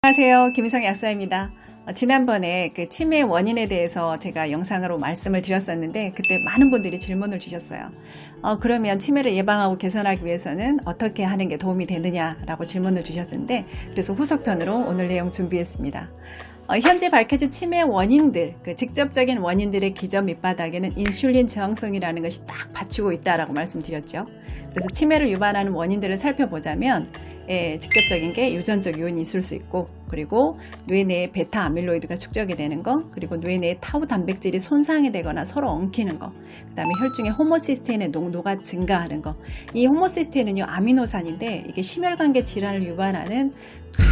안녕하세요. 김희성 약사입니다. 지난번에 그 치매 원인에 대해서 제가 영상으로 말씀을 드렸었는데 그때 많은 분들이 질문을 주셨어요. 그러면 치매를 예방하고 개선하기 위해서는 어떻게 하는 게 도움이 되느냐라고 질문을 주셨는데 그래서 후속편으로 오늘 내용 준비했습니다. 현재 밝혀진 치매 원인들, 그 직접적인 원인들의 기저 밑바닥에는 인슐린 저항성이라는 것이 딱 받치고 있다라고 말씀드렸죠. 그래서 치매를 유발하는 원인들을 살펴보자면 직접적인 게 유전적 요인이 있을 수 있고, 그리고 뇌 내에 베타 아밀로이드가 축적이 되는 거, 그리고 뇌 내에 타우 단백질이 손상이 되거나 서로 엉키는 거, 그 다음에 혈중에 호모시스테인의 농도가 증가하는 거. 이 호모시스테인은요 아미노산인데 이게 심혈관계 질환을 유발하는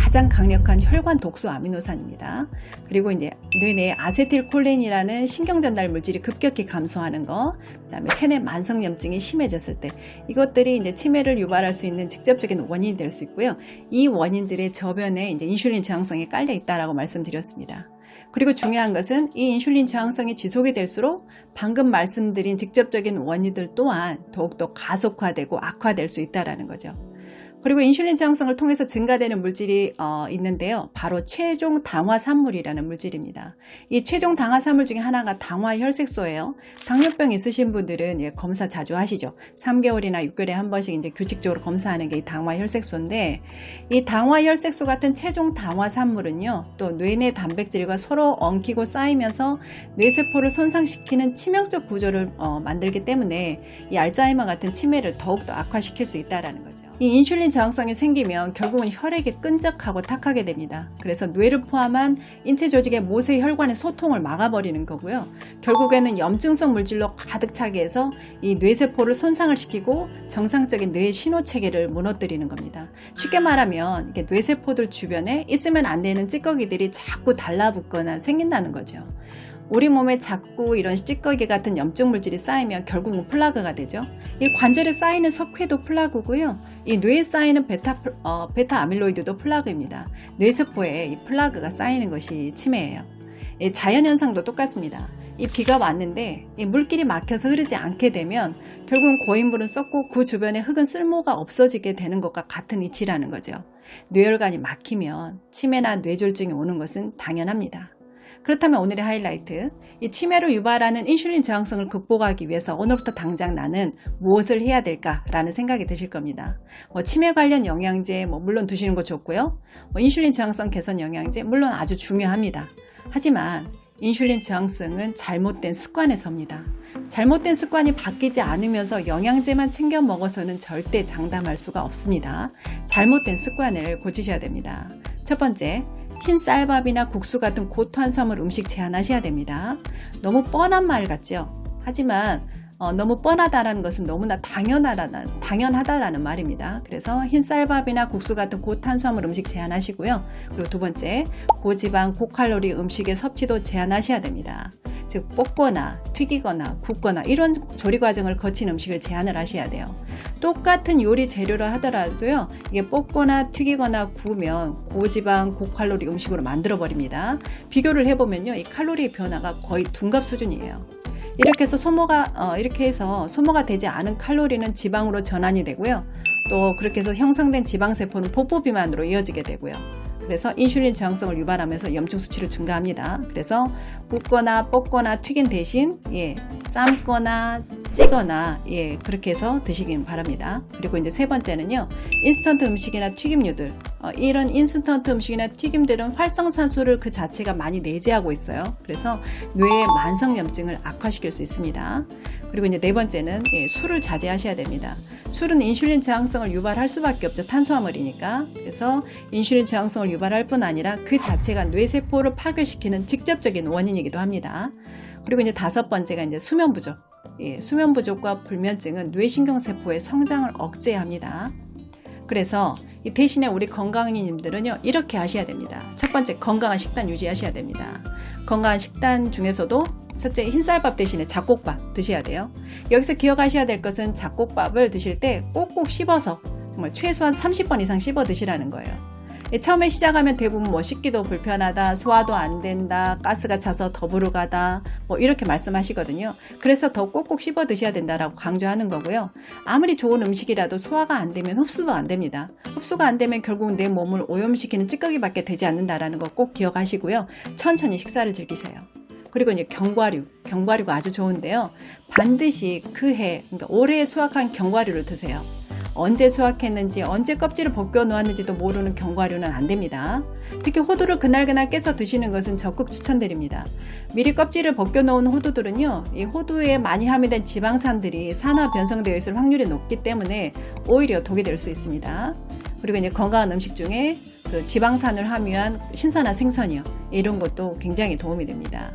가장 강력한 혈관 독소 아미노산입니다. 그리고 이제 뇌 내에 아세틸콜린이라는 신경 전달 물질이 급격히 감소하는 거, 그다음에 체내 만성염증이 심해졌을 때 이것들이 이제 치매를 유발할 수 있는 직접적인 원인이 될 수 있고요. 이 원인들의 저변에 이제 인슐린 저항성이 깔려 있다라고 말씀드렸습니다. 그리고 중요한 것은 이 인슐린 저항성이 지속이 될수록 방금 말씀드린 직접적인 원인들 또한 더욱더 가속화되고 악화될 수 있다라는 거죠. 그리고 인슐린 저항성을 통해서 증가되는 물질이 있는데요. 바로 최종 당화산물이라는 물질입니다. 이 최종 당화산물 중에 하나가 당화혈색소예요. 당뇨병 있으신 분들은 검사 자주 하시죠. 3개월이나 6개월에 한 번씩 이제 규칙적으로 검사하는 게 이 당화혈색소인데, 이 당화혈색소 같은 최종 당화산물은요, 또 뇌내 단백질과 서로 엉키고 쌓이면서 뇌세포를 손상시키는 치명적 구조를 만들기 때문에 이 알츠하이머 같은 치매를 더욱더 악화시킬 수 있다는 거죠. 이 인슐린 저항성이 생기면 결국은 혈액이 끈적하고 탁하게 됩니다. 그래서 뇌를 포함한 인체 조직의 모세 혈관의 소통을 막아버리는 거고요. 결국에는 염증성 물질로 가득 차게 해서 이 뇌세포를 손상을 시키고 정상적인 뇌의 신호 체계를 무너뜨리는 겁니다. 쉽게 말하면 이게 뇌세포들 주변에 있으면 안 되는 찌꺼기들이 자꾸 달라붙거나 생긴다는 거죠. 우리 몸에 자꾸 이런 찌꺼기 같은 염증 물질이 쌓이면 결국은 플라그가 되죠. 이 관절에 쌓이는 석회도 플라그고요. 이 뇌에 쌓이는 베타 아밀로이드도 플라그입니다. 뇌세포에 이 플라그가 쌓이는 것이 치매예요. 이 자연현상도 똑같습니다. 이 비가 왔는데 이 물길이 막혀서 흐르지 않게 되면 결국은 고인물은 썩고 그 주변에 흙은 쓸모가 없어지게 되는 것과 같은 이치라는 거죠. 뇌혈관이 막히면 치매나 뇌졸중이 오는 것은 당연합니다. 그렇다면 오늘의 하이라이트, 이 치매를 유발하는 인슐린 저항성을 극복하기 위해서 오늘부터 당장 나는 무엇을 해야 될까라는 생각이 드실 겁니다. 치매 관련 영양제 물론 드시는 거 좋고요. 인슐린 저항성 개선 영양제 물론 아주 중요합니다. 하지만 인슐린 저항성은 잘못된 습관에서입니다. 잘못된 습관이 바뀌지 않으면서 영양제만 챙겨 먹어서는 절대 장담할 수가 없습니다. 잘못된 습관을 고치셔야 됩니다. 첫 번째, 흰 쌀밥이나 국수 같은 고탄수화물 음식 제한하셔야 됩니다. 너무 뻔한 말 같죠? 하지만 너무 뻔하다라는 것은 너무나 당연하다라는 말입니다. 그래서 흰 쌀밥이나 국수 같은 고탄수화물 음식 제한하시고요. 그리고 두 번째, 고지방, 고칼로리 음식의 섭취도 제한하셔야 됩니다. 즉 볶거나 튀기거나 굽거나 이런 조리 과정을 거친 음식을 제한을 하셔야 돼요. 똑같은 요리 재료를 하더라도요, 이게 볶거나 튀기거나 구우면 고지방, 고칼로리 음식으로 만들어 버립니다. 비교를 해보면요, 이 칼로리 변화가 거의 둔갑 수준이에요. 이렇게 해서 소모가 되지 않은 칼로리는 지방으로 전환이 되고요. 또 그렇게 해서 형성된 지방세포는 복부 비만으로 이어지게 되고요. 그래서 인슐린 저항성을 유발하면서 염증 수치를 증가합니다. 그래서 굽거나 볶거나 튀긴 대신 삶거나 찌거나 그렇게 해서 드시길 바랍니다. 그리고 이제 세 번째는요, 인스턴트 음식이나 튀김류들, 이런 인스턴트 음식이나 튀김들은 활성산소를 그 자체가 많이 내재하고 있어요. 그래서 뇌의 만성염증을 악화시킬 수 있습니다. 그리고 이제 네 번째는 술을 자제하셔야 됩니다. 술은 인슐린 저항성을 유발할 수밖에 없죠. 탄수화물이니까. 그래서 인슐린 저항성을 유발할 뿐 아니라 그 자체가 뇌세포를 파괴시키는 직접적인 원인이기도 합니다. 그리고 이제 다섯 번째가 이제 수면 부족. 수면 부족과 불면증은 뇌신경세포의 성장을 억제합니다. 그래서 대신에 우리 건강인님들은요, 이렇게 하셔야 됩니다. 첫 번째, 건강한 식단 유지하셔야 됩니다. 건강한 식단 중에서도 첫째, 흰쌀밥 대신에 잡곡밥 드셔야 돼요. 여기서 기억하셔야 될 것은 잡곡밥을 드실 때 꼭꼭 씹어서 정말 최소한 30번 이상 씹어 드시라는 거예요. 처음에 시작하면 대부분 뭐 씻기도 불편하다, 소화도 안 된다, 가스가 차서 더부르 가다, 뭐 이렇게 말씀하시거든요. 그래서 더 꼭꼭 씹어 드셔야 된다라고 강조하는 거고요. 아무리 좋은 음식이라도 소화가 안 되면 흡수도 안 됩니다. 흡수가 안 되면 결국 내 몸을 오염시키는 찌꺼기밖에 되지 않는다라는 거 꼭 기억하시고요. 천천히 식사를 즐기세요. 그리고 이제 견과류가 아주 좋은데요. 반드시 그러니까 올해 수확한 견과류를 드세요. 언제 수확했는지, 언제 껍질을 벗겨 놓았는지도 모르는 견과류는 안 됩니다. 특히 호두를 그날 깨서 드시는 것은 적극 추천드립니다. 미리 껍질을 벗겨 놓은 호두들은요, 이 호두에 많이 함유된 지방산들이 산화 변성되어 있을 확률이 높기 때문에 오히려 독이 될 수 있습니다. 그리고 이제 건강한 음식 중에 그 지방산을 함유한 신선한 생선이요, 이런 것도 굉장히 도움이 됩니다.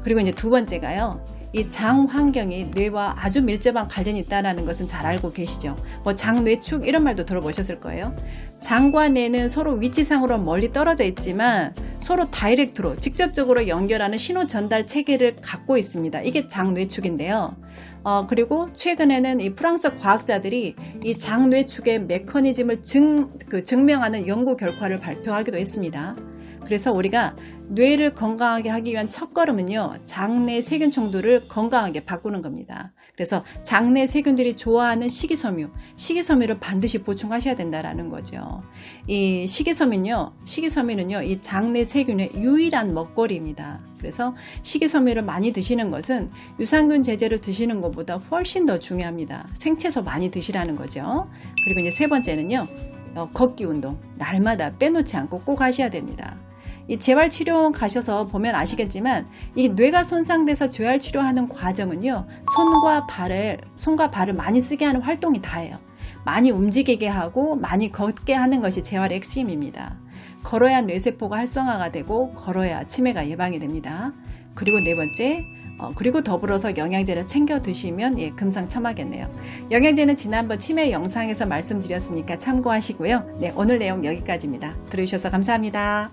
그리고 이제 두 번째가요, 이 장 환경이 뇌와 아주 밀접한 관련이 있다는 것은 잘 알고 계시죠? 뭐 장뇌축 이런 말도 들어보셨을 거예요. 장과 뇌는 서로 위치상으로 멀리 떨어져 있지만 서로 다이렉트로 직접적으로 연결하는 신호 전달 체계를 갖고 있습니다. 이게 장뇌축인데요. 그리고 최근에는 이 프랑스 과학자들이 이 장뇌축의 메커니즘을 증명하는 연구 결과를 발표하기도 했습니다. 그래서 우리가 뇌를 건강하게 하기 위한 첫걸음은요, 장내 세균총들을 건강하게 바꾸는 겁니다. 그래서 장내 세균들이 좋아하는 식이섬유를 반드시 보충하셔야 된다라는 거죠. 이 식이섬유는요, 이 장내 세균의 유일한 먹거리입니다. 그래서 식이섬유를 많이 드시는 것은 유산균 제제를 드시는 것보다 훨씬 더 중요합니다. 생채소 많이 드시라는 거죠. 그리고 이제 세 번째는요, 걷기 운동. 날마다 빼놓지 않고 꼭 하셔야 됩니다. 이 재활치료원 가셔서 보면 아시겠지만 이 뇌가 손상돼서 재활치료하는 과정은요, 손과 발을 많이 쓰게 하는 활동이 다예요. 많이 움직이게 하고 많이 걷게 하는 것이 재활의 핵심입니다. 걸어야 뇌세포가 활성화가 되고 걸어야 치매가 예방이 됩니다. 그리고 네 번째, 그리고 더불어서 영양제를 챙겨 드시면 금상첨화겠네요. 영양제는 지난번 치매 영상에서 말씀드렸으니까 참고하시고요. 네, 오늘 내용 여기까지입니다. 들어주셔서 감사합니다.